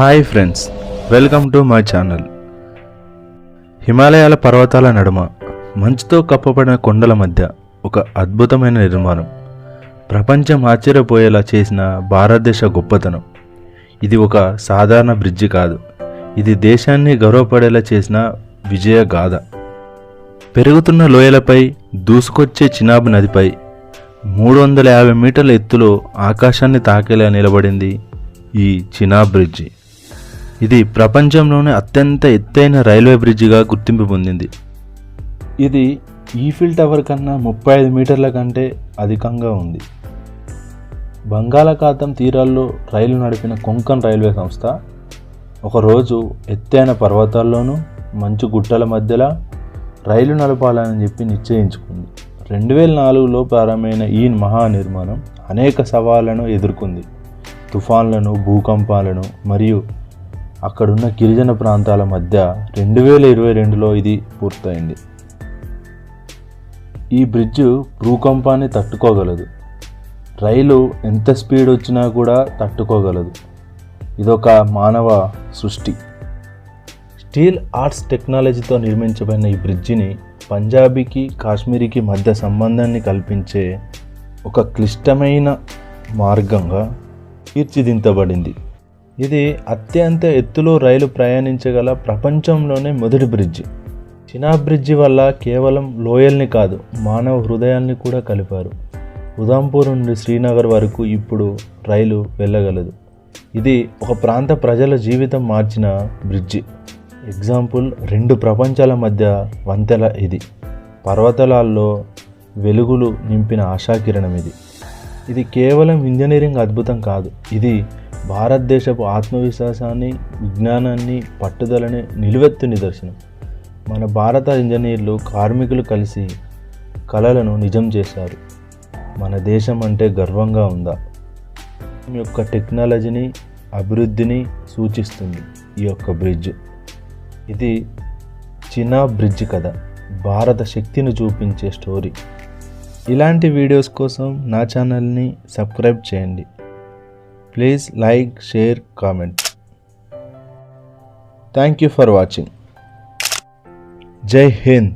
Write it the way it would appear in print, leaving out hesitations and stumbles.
Hi friends, welcome to my channel. హిమాలయాల పర్వతాల నడుమ మంచుతో కప్పబడిన కొండల మధ్య ఒక అద్భుతమైన నిర్మాణం. ప్రపంచం ఆశ్చర్యపోయేలా చేసిన భారతదేశ గొప్పతనం. ఇది ఒక సాధారణ బ్రిడ్జి కాదు, ఇది దేశాన్ని గర్వపడేలా చేసిన విజయ గాథ. పెరుగుతున్న లోయలపై దూసుకొచ్చే చినాబ్ నదిపై 350 మీటర్ల ఎత్తులో ఆకాశాన్ని తాకేలా నిలబడింది ఈ చినాబ్ బ్రిడ్జి. ఇది ప్రపంచంలోనే అత్యంత ఎత్తైన రైల్వే బ్రిడ్జిగా గుర్తింపు పొందింది. ఇది ఈఫిల్ టవర్ కన్నా 35 మీటర్ల కంటే అధికంగా ఉంది. బంగాళాఖాతం తీరాల్లో రైలు నడిపిన కొంకణ్ రైల్వే సంస్థ ఒకరోజు ఎత్తైన పర్వతాల్లోనూ మంచు గుట్టల మధ్యలో రైలు నడపాలని చెప్పి నిశ్చయించుకుంది. 2004లో ప్రారంభమైన ఈ మహా నిర్మాణం అనేక సవాళ్లను ఎదుర్కొంది. తుఫాన్లను, భూకంపాలను మరియు అక్కడున్న గిరిజన ప్రాంతాల మధ్య 2022లో ఇది పూర్తయింది. ఈ బ్రిడ్జ్ భూకంపాన్ని తట్టుకోగలదు. రైలు ఎంత స్పీడ్ వచ్చినా కూడా తట్టుకోగలదు. ఇదొక మానవ సృష్టి. స్టీల్ ఆర్ట్స్ టెక్నాలజీతో నిర్మించబడిన ఈ బ్రిడ్జిని పంజాబీకి కాశ్మీరీకి మధ్య సంబంధాన్ని కల్పించే ఒక క్లిష్టమైన మార్గంగా తీర్చిదిద్దబడింది. ఇది అత్యంత ఎత్తులో రైలు ప్రయాణించగల ప్రపంచంలోనే మొదటి బ్రిడ్జి. చినాబ్ బ్రిడ్జి వల్ల కేవలం లోయల్ని కాదు, మానవ హృదయాల్ని కూడా కలిపారు. ఉదంపూర్ నుండి శ్రీనగర్ వరకు ఇప్పుడు రైలు వెళ్ళగలదు. ఇది ఒక ప్రాంత ప్రజల జీవితం మార్చిన బ్రిడ్జి. ఎగ్జాంపుల్, 2 ప్రపంచాల మధ్య వంతెన ఇది. పర్వతాలలో వెలుగులు నింపిన ఆశాకిరణం ఇది. ఇది కేవలం ఇంజనీరింగ్ అద్భుతం కాదు, ఇది భారతదేశపు ఆత్మవిశ్వాసాన్ని, విజ్ఞానాన్ని, పట్టుదలని నిలువెత్తు నిదర్శనం. మన భారత ఇంజనీర్లు, కార్మికులు కలిసి కలలను నిజం చేశారు. మన దేశం అంటే గర్వంగా ఉందా? ఈ యొక్క టెక్నాలజీని, అభివృద్ధిని సూచిస్తుంది ఈ యొక్క బ్రిడ్జ్. ఇది చినాబ్ బ్రిడ్జ్ కథ, భారత శక్తిని చూపించే స్టోరీ. ఇలాంటి వీడియోస్ కోసం నా ఛానల్ని సబ్స్క్రైబ్ చేయండి. Please like, share, comment. Thank you for watching. జై హింద్.